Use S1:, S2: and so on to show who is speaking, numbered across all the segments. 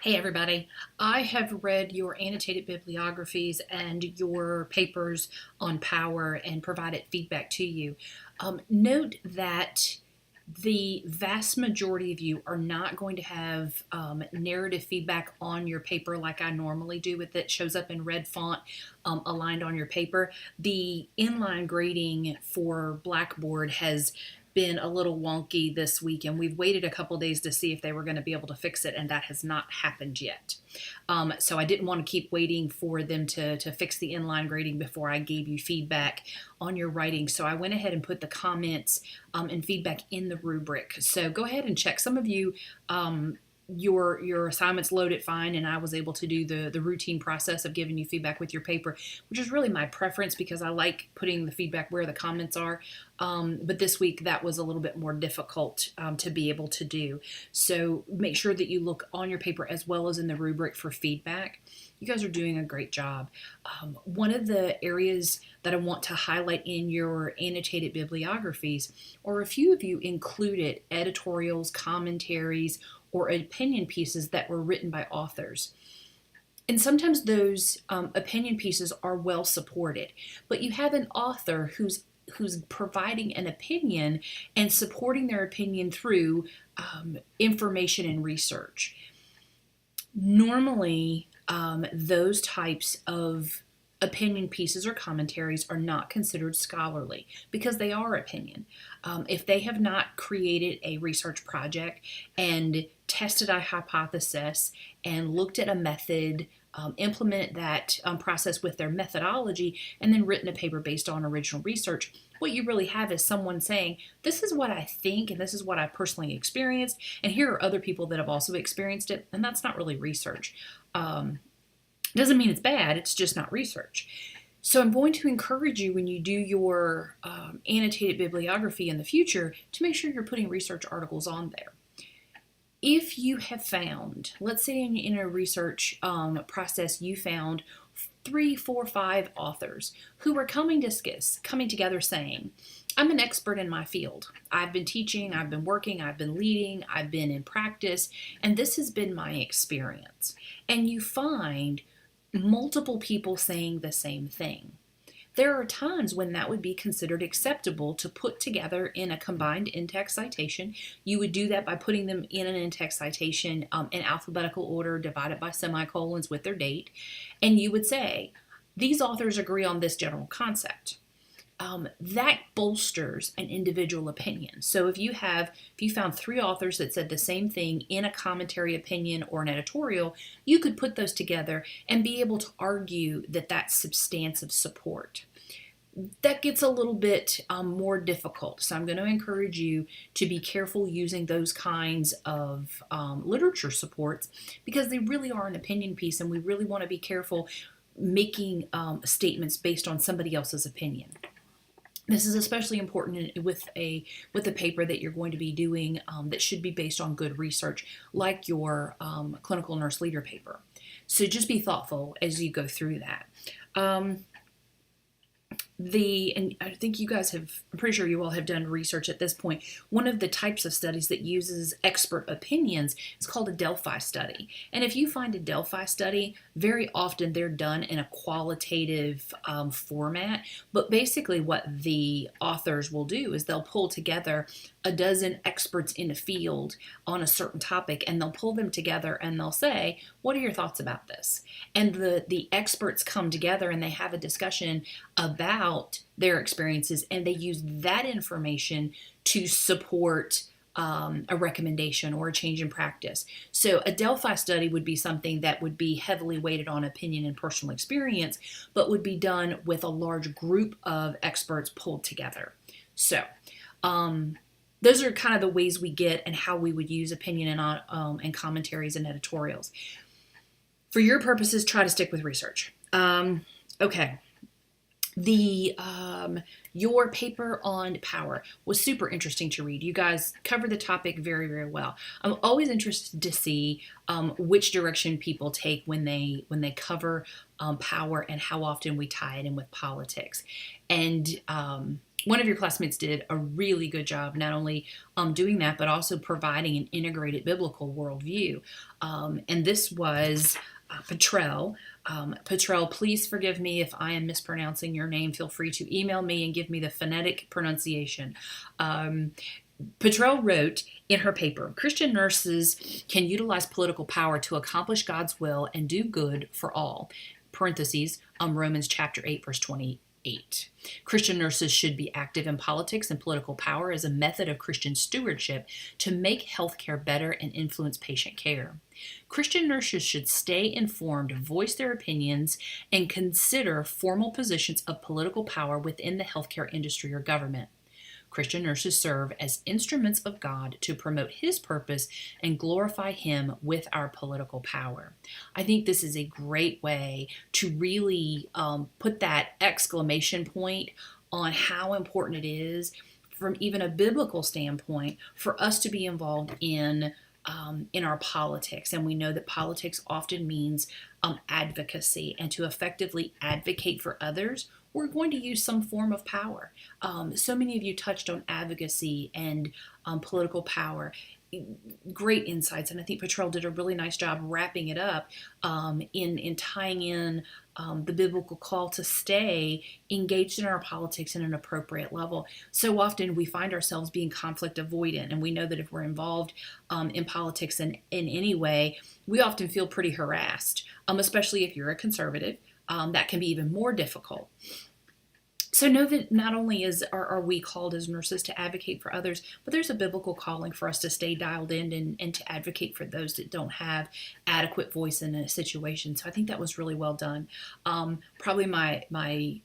S1: Hey everybody, I have read your annotated bibliographies and your papers on power and provided feedback to you. Note that the vast majority of you are not going to have narrative feedback on your paper like I normally do with it shows up in red font aligned on your paper. The inline grading for Blackboard has been a little wonky this week, and we've waited a couple days to see if they were going to be able to fix it, and that has not happened yet. So I didn't want to keep waiting for them to fix the inline grading before I gave you feedback on your writing. So I went ahead and put the comments and feedback in the rubric. So go ahead and check. Some of you your assignments loaded fine, and I was able to do the routine process of giving you feedback with your paper, which is really my preference because I like putting the feedback where the comments are. But this week that was a little bit more difficult to be able to do. So make sure that you look on your paper as well as in the rubric for feedback. You guys are doing a great job. One of the areas that I want to highlight in your annotated bibliographies, or a few of you included editorials, commentaries, or opinion pieces that were written by authors. And sometimes those opinion pieces are well supported, but you have an author who's providing an opinion and supporting their opinion through information and research. Normally, those types of opinion pieces or commentaries are not considered scholarly because they are opinion. If they have not created a research project and tested a hypothesis and looked at a method, implemented that process with their methodology, and then written a paper based on original research, what you really have is someone saying, this is what I think and this is what I personally experienced, and here are other people that have also experienced it, and that's not really research. Doesn't mean it's bad, it's just not research. So I'm going to encourage you when you do your annotated bibliography in the future to make sure you're putting research articles on there. If you have found, let's say in a research process, you found 3, 4, 5 authors who are coming together saying, I'm an expert in my field. I've been teaching, I've been working, I've been leading, I've been in practice, and this has been my experience. And you find multiple people saying the same thing. There are times when that would be considered acceptable to put together in a combined in-text citation. You would do that by putting them in an in-text citation in alphabetical order, divided by semicolons with their date, and you would say, these authors agree on this general concept. That bolsters an individual opinion. So if you found 3 authors that said the same thing in a commentary, opinion, or an editorial, you could put those together and be able to argue that that's substantive support. That gets a little bit more difficult. So I'm going to encourage you to be careful using those kinds of literature supports because they really are an opinion piece, and we really want to be careful making statements based on somebody else's opinion. This is especially important with a paper that you're going to be doing that should be based on good research, like your clinical nurse leader paper. So just be thoughtful as you go through that. And I think I'm pretty sure you all have done research at this point. One of the types of studies that uses expert opinions is called a Delphi study. And if you find a Delphi study, very often they're done in a qualitative format. But basically what the authors will do is they'll pull together a dozen experts in a field on a certain topic, and they'll pull them together and they'll say, what are your thoughts about this? And the experts come together and they have a discussion about their experiences, and they use that information to support a recommendation or a change in practice. So a Delphi study would be something that would be heavily weighted on opinion and personal experience, but would be done with a large group of experts pulled together. So those are kind of the ways we get and how we would use opinion and commentaries and editorials. For your purposes, try to stick with research. Okay. Your paper on power was super interesting to read. You guys covered the topic very, very well. I'm always interested to see which direction people take when they cover power and how often we tie it in with politics. And one of your classmates did a really good job not only doing that, but also providing an integrated biblical worldview. And this was Petrell. Petrell, please forgive me if I am mispronouncing your name. Feel free to email me and give me the phonetic pronunciation. Petrell wrote in her paper, Christian nurses can utilize political power to accomplish God's will and do good for all. Parentheses, Romans chapter 8, verse 28. Christian nurses should be active in politics and political power as a method of Christian stewardship to make healthcare better and influence patient care. Christian nurses should stay informed, voice their opinions, and consider formal positions of political power within the healthcare industry or government. Christian nurses serve as instruments of God to promote His purpose and glorify Him with our political power. I think this is a great way to really put that exclamation point on how important it is, from even a biblical standpoint, for us to be involved in our politics. And we know that politics often means advocacy, and to effectively advocate for others, we're going to use some form of power. So many of you touched on advocacy and political power. Great insights, and I think Petrell did a really nice job wrapping it up in tying in the biblical call to stay engaged in our politics at an appropriate level. So often we find ourselves being conflict avoidant, and we know that if we're involved in politics in any way, we often feel pretty harassed, especially if you're a conservative. That can be even more difficult. So know that not only are we called as nurses to advocate for others, but there's a biblical calling for us to stay dialed in and to advocate for those that don't have adequate voice in a situation. So I think that was really well done. Probably my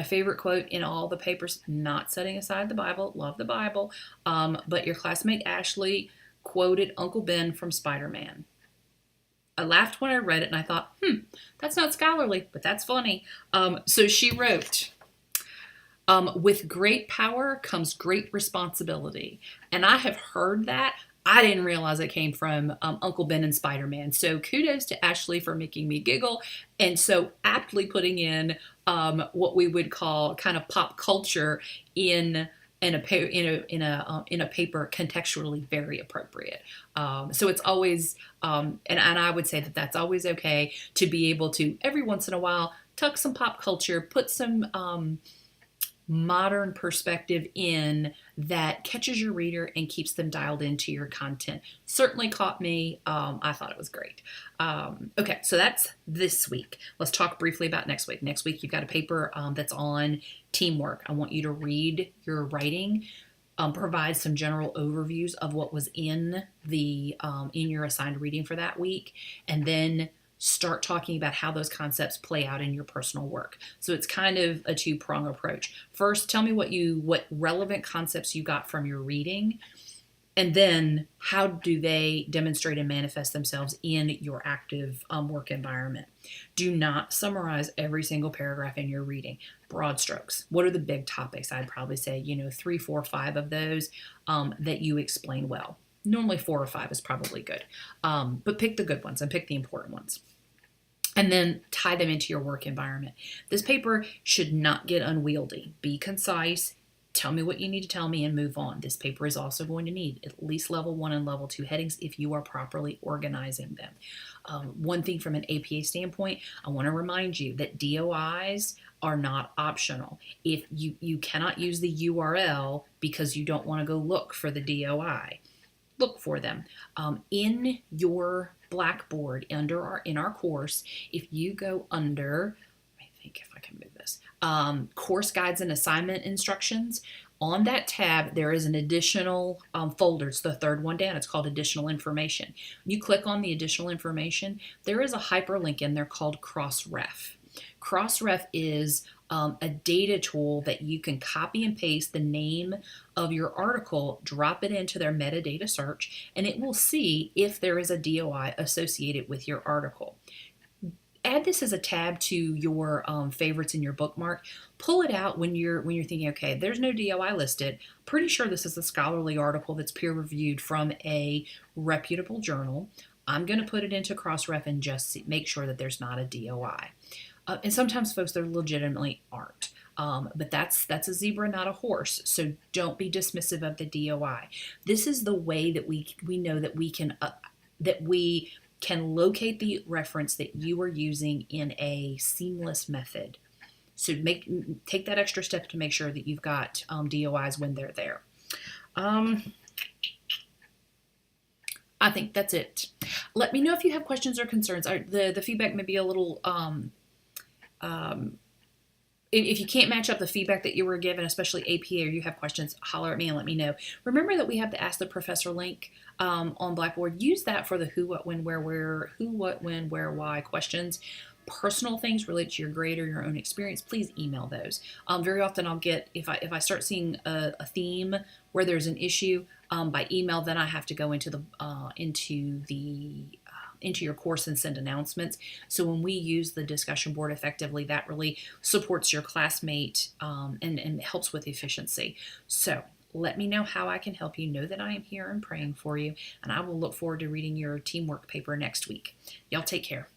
S1: favorite quote in all the papers, not setting aside the Bible, love the Bible, but your classmate Ashley quoted Uncle Ben from Spider-Man. I laughed when I read it, and I thought, that's not scholarly, but that's funny. So she wrote, with great power comes great responsibility. And I have heard that. I didn't realize it came from Uncle Ben and Spider-Man. So kudos to Ashley for making me giggle, and so aptly putting in what we would call kind of pop culture in a paper contextually very appropriate. So it's always, and I would say that that's always okay to be able to, every once in a while, tuck some pop culture, put some modern perspective in that catches your reader and keeps them dialed into your content. Certainly caught me. I thought it was great. Okay, so that's this week. Let's talk briefly about next week. Next week, you've got a paper that's on teamwork. I want you to read your writing, provide some general overviews of what was in your assigned reading for that week, and then start talking about how those concepts play out in your personal work. So it's kind of a two-prong approach. First, tell me what relevant concepts you got from your reading, and then how do they demonstrate and manifest themselves in your active work environment. Do not summarize every single paragraph in your reading. Broad strokes. What are the big topics? I'd probably say, 3, 4, 5 of those that you explain well. Normally 4 or 5 is probably good, but pick the good ones and pick the important ones. And then tie them into your work environment. This paper should not get unwieldy. Be concise. Tell me what you need to tell me and move on. This paper is also going to need at least level 1 and level 2 headings if you are properly organizing them. One thing from an APA standpoint, I want to remind you that DOIs are not optional. If you cannot use the URL because you don't want to go look for the DOI, look for them. In your Blackboard, in our course, if you go under, I think if I can move this, course guides and assignment instructions, on that tab there is an additional folder. It's the third one down. It's called additional information. When you click on the additional information, there is a hyperlink in there called Crossref. Crossref is a data tool that you can copy and paste the name of your article, drop it into their metadata search, and it will see if there is a DOI associated with your article. Add this as a tab to your favorites in your bookmark. Pull it out when you're thinking, okay, there's no DOI listed. Pretty sure this is a scholarly article that's peer-reviewed from a reputable journal. I'm going to put it into Crossref and just make sure that there's not a DOI. And sometimes folks, there legitimately aren't. But that's a zebra, not a horse. So don't be dismissive of the DOI. This is the way that we know that we can locate the reference that you are using in a seamless method. So take that extra step to make sure that you've got DOIs when they're there. I think that's it. Let me know if you have questions or concerns. The feedback may be a little if you can't match up the feedback that you were given, especially AP, or you have questions, holler at me and let me know. Remember that we have the Ask the Professor link on Blackboard. Use that for the who, what, when, where, why questions. Personal things related to your grade or your own experience, please email those. Very often I'll get, if I start seeing a theme where there's an issue by email, then I have to go into your course and send announcements. So when we use the discussion board effectively, that really supports your classmate and helps with efficiency. So let me know how I can help you. Know that I am here and praying for you, and I will look forward to reading your teamwork paper next week. Y'all take care.